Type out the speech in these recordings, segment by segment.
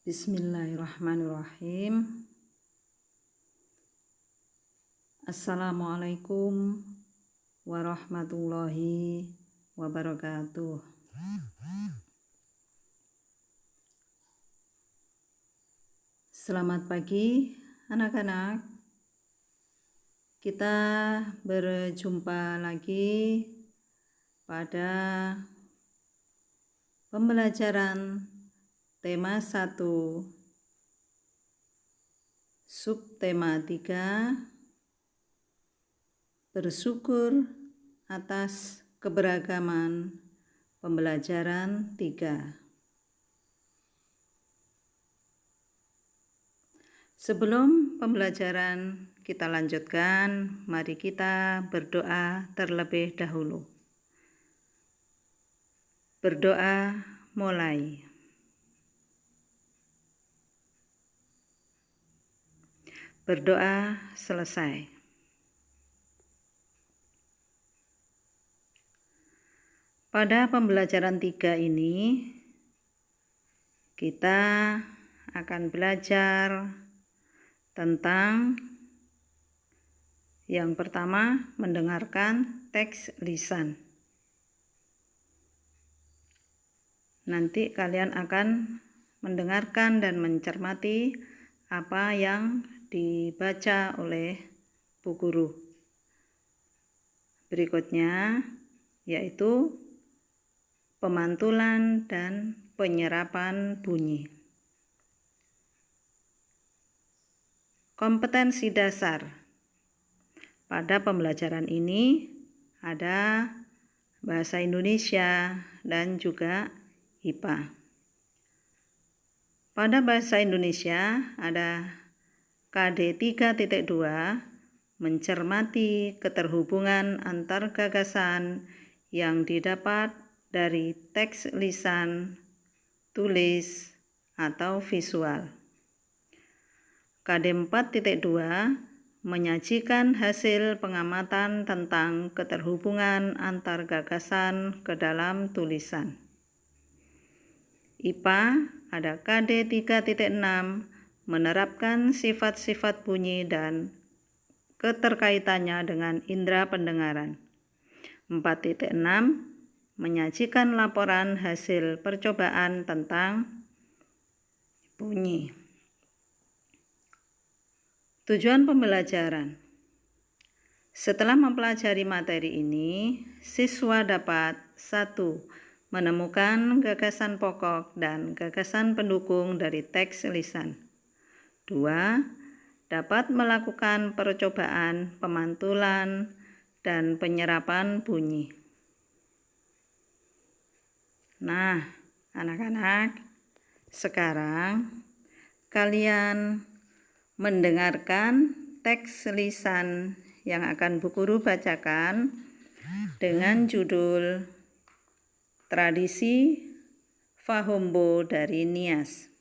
Bismillahirrahmanirrahim. Assalamualaikum warahmatullahi wabarakatuh. Selamat pagi anak-anak. Kita berjumpa lagi pada pembelajaran tema 1, subtema 3, bersyukur atas keberagaman pembelajaran 3. Sebelum pembelajaran kita lanjutkan, mari kita berdoa terlebih dahulu. Berdoa mulai. Berdoa selesai. Pada pembelajaran 3 ini, kita akan belajar tentang yang pertama, mendengarkan teks lisan. Nanti kalian akan mendengarkan dan mencermati apa yang dibaca oleh Bu Guru. Berikutnya yaitu pemantulan dan penyerapan bunyi. Kompetensi dasar. Pada pembelajaran ini ada bahasa Indonesia dan juga IPA. Pada bahasa Indonesia ada KD 3.2, mencermati keterhubungan antar gagasan yang didapat dari teks lisan, tulis, atau visual. KD 4.2, menyajikan hasil pengamatan tentang keterhubungan antar gagasan ke dalam tulisan. IPA ada KD 3.6, menerapkan sifat-sifat bunyi dan keterkaitannya dengan indera pendengaran. 4.6, menyajikan laporan hasil percobaan tentang bunyi. Tujuan pembelajaran. Setelah mempelajari materi ini, siswa dapat 1. Menemukan gagasan pokok dan gagasan pendukung dari teks lisan. 2. Dapat melakukan percobaan, pemantulan, dan penyerapan bunyi. Nah, anak-anak, sekarang kalian mendengarkan teks lisan yang akan Bu Guru bacakan dengan judul Tradisi Fahombo dari Nias.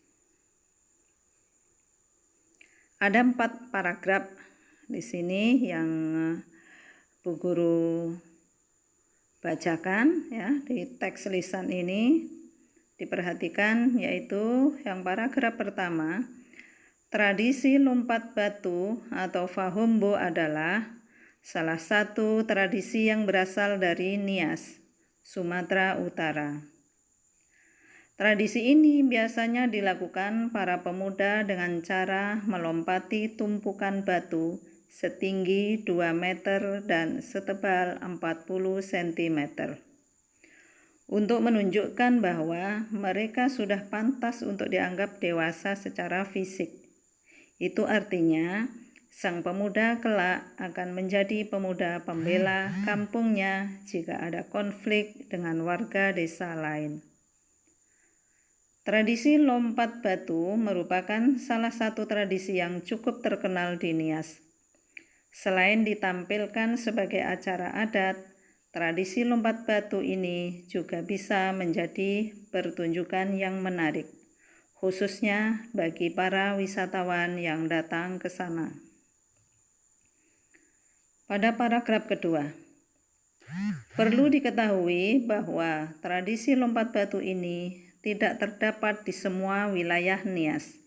Ada 4 paragraf di sini yang Bu Guru bacakan ya di teks lisan ini. Diperhatikan yaitu yang paragraf pertama, tradisi lompat batu atau Fahombo adalah salah satu tradisi yang berasal dari Nias, Sumatera Utara. Tradisi ini biasanya dilakukan para pemuda dengan cara melompati tumpukan batu setinggi 2 meter dan setebal 40 cm. Untuk menunjukkan bahwa mereka sudah pantas untuk dianggap dewasa secara fisik. Itu artinya sang pemuda kelak akan menjadi pemuda pembela kampungnya jika ada konflik dengan warga desa lain. Tradisi lompat batu merupakan salah satu tradisi yang cukup terkenal di Nias. Selain ditampilkan sebagai acara adat, tradisi lompat batu ini juga bisa menjadi pertunjukan yang menarik, khususnya bagi para wisatawan yang datang ke sana. Pada paragraf kedua, perlu diketahui bahwa tradisi lompat batu ini tidak terdapat di semua wilayah Nias.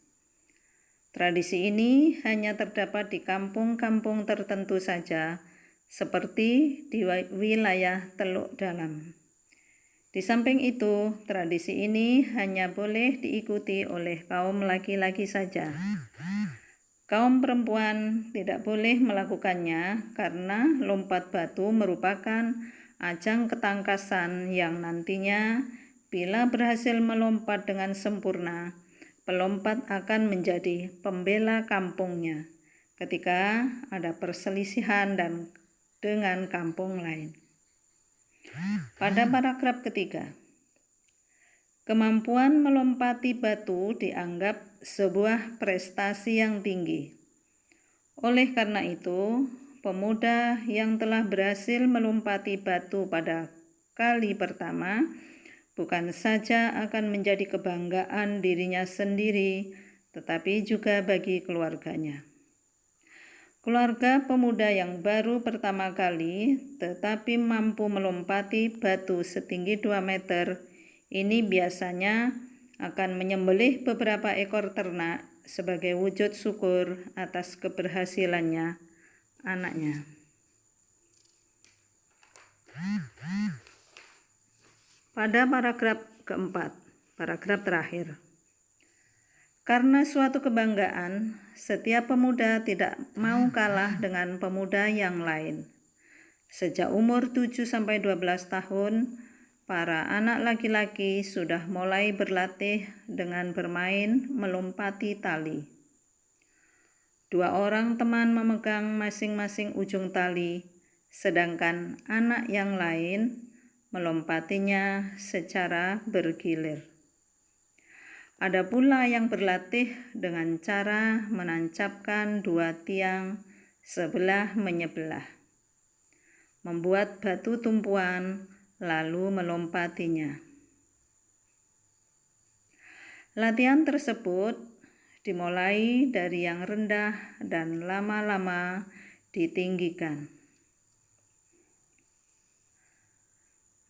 Tradisi ini hanya terdapat di kampung-kampung tertentu saja, seperti di wilayah Teluk Dalam. Di samping itu, tradisi ini hanya boleh diikuti oleh kaum laki-laki saja. Kaum perempuan tidak boleh melakukannya karena lompat batu merupakan ajang ketangkasan yang nantinya bila berhasil melompat dengan sempurna, pelompat akan menjadi pembela kampungnya ketika ada perselisihan dengan kampung lain. Pada paragraf ketiga, kemampuan melompati batu dianggap sebuah prestasi yang tinggi. Oleh karena itu, pemuda yang telah berhasil melompati batu pada kali pertama bukan saja akan menjadi kebanggaan dirinya sendiri, tetapi juga bagi keluarganya. Keluarga pemuda yang baru pertama kali tetapi mampu melompati batu setinggi 2 meter ini biasanya akan menyembelih beberapa ekor ternak sebagai wujud syukur atas keberhasilannya anaknya. Pada paragraf keempat, paragraf terakhir. Karena suatu kebanggaan, setiap pemuda tidak mau kalah dengan pemuda yang lain. Sejak umur 7-12 tahun, para anak laki-laki sudah mulai berlatih dengan bermain melompati tali. 2 orang teman memegang masing-masing ujung tali, sedangkan anak yang lain melompatinya secara bergilir. Ada pula yang berlatih dengan cara menancapkan 2 tiang sebelah menyebelah, membuat batu tumpuan lalu melompatinya. Latihan tersebut dimulai dari yang rendah dan lama-lama ditinggikan.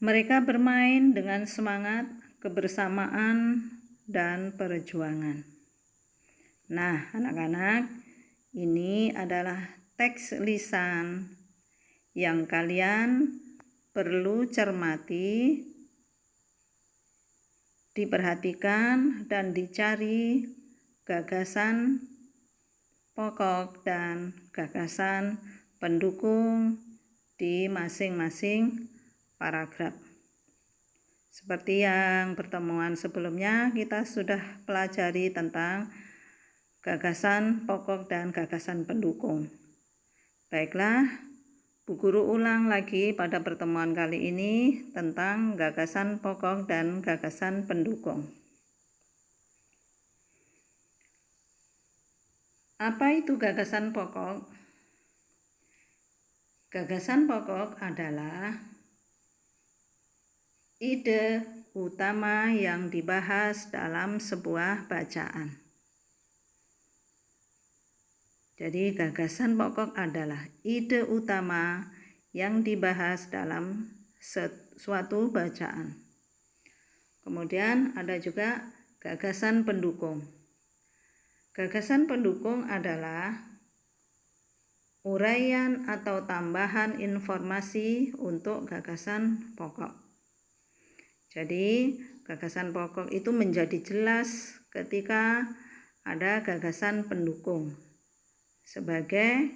Mereka bermain dengan semangat, kebersamaan, dan perjuangan. Nah, anak-anak, ini adalah teks lisan yang kalian perlu cermati, diperhatikan, dan dicari gagasan pokok dan gagasan pendukung di masing-masing paragraf. Seperti yang pertemuan sebelumnya kita sudah pelajari tentang gagasan pokok dan gagasan pendukung. Baiklah, Bu Guru ulang lagi pada pertemuan kali ini tentang gagasan pokok dan gagasan pendukung. Apa itu gagasan pokok? Gagasan pokok adalah ide utama yang dibahas dalam sebuah bacaan. Jadi gagasan pokok adalah ide utama yang dibahas dalam suatu bacaan. Kemudian ada juga gagasan pendukung. Gagasan pendukung adalah uraian atau tambahan informasi untuk gagasan pokok. Jadi, gagasan pokok itu menjadi jelas ketika ada gagasan pendukung sebagai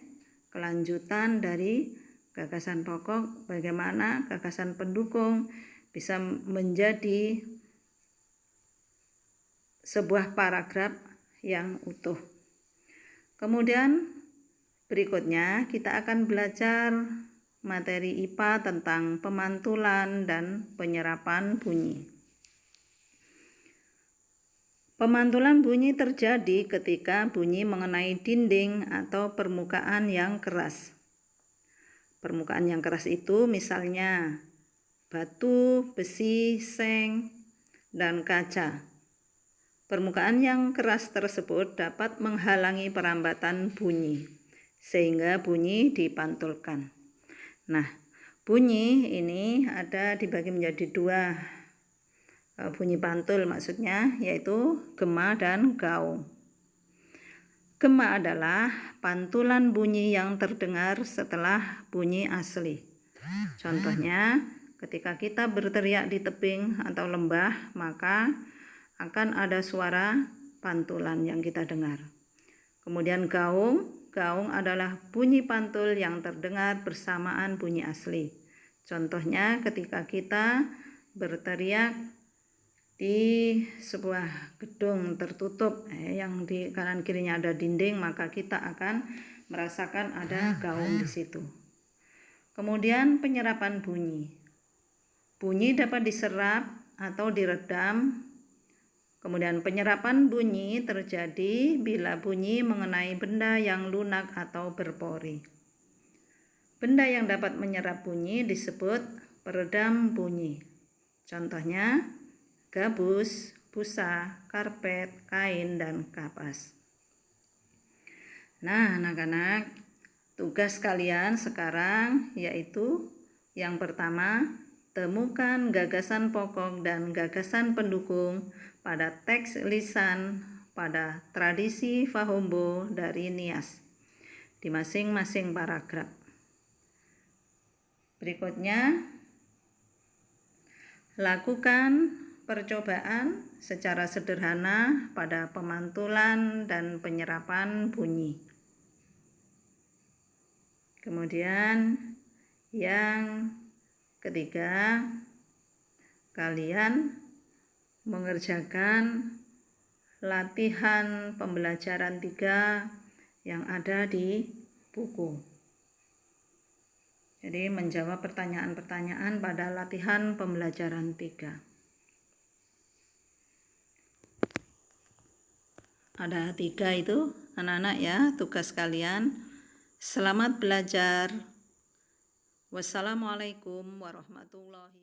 kelanjutan dari gagasan pokok, bagaimana gagasan pendukung bisa menjadi sebuah paragraf yang utuh. Kemudian berikutnya kita akan belajar materi IPA tentang pemantulan dan penyerapan bunyi. Pemantulan bunyi terjadi ketika bunyi mengenai dinding atau permukaan yang keras. Permukaan yang keras itu misalnya batu, besi, seng, dan kaca. Permukaan yang keras tersebut dapat menghalangi perambatan bunyi, sehingga bunyi dipantulkan. Nah, bunyi ini ada dibagi menjadi 2. bunyi pantul maksudnya, yaitu gema dan gaung. Gema adalah pantulan bunyi yang terdengar setelah bunyi asli. Contohnya, ketika kita berteriak di tebing atau lembah, maka akan ada suara pantulan yang kita dengar. Kemudian gaung adalah bunyi pantul yang terdengar bersamaan bunyi asli. Contohnya ketika kita berteriak di sebuah gedung tertutup yang di kanan kirinya ada dinding, maka kita akan merasakan ada gaung di situ. Kemudian penyerapan bunyi. Bunyi dapat diserap atau diredam. Kemudian penyerapan bunyi terjadi bila bunyi mengenai benda yang lunak atau berpori. Benda yang dapat menyerap bunyi disebut peredam bunyi. Contohnya gabus, busa, karpet, kain, dan kapas. Nah, anak-anak, tugas kalian sekarang yaitu yang pertama, temukan gagasan pokok dan gagasan pendukung pada teks lisan pada tradisi Fahombo dari Nias di masing-masing paragraf. Berikutnya, lakukan percobaan secara sederhana pada pemantulan dan penyerapan bunyi. Kemudian yang ketiga, kalian mengerjakan latihan pembelajaran 3 yang ada di buku. Jadi menjawab pertanyaan-pertanyaan pada latihan pembelajaran 3. Ada 3 itu anak-anak ya tugas kalian. Selamat belajar. Wassalamualaikum warahmatullahi wabarakatuh.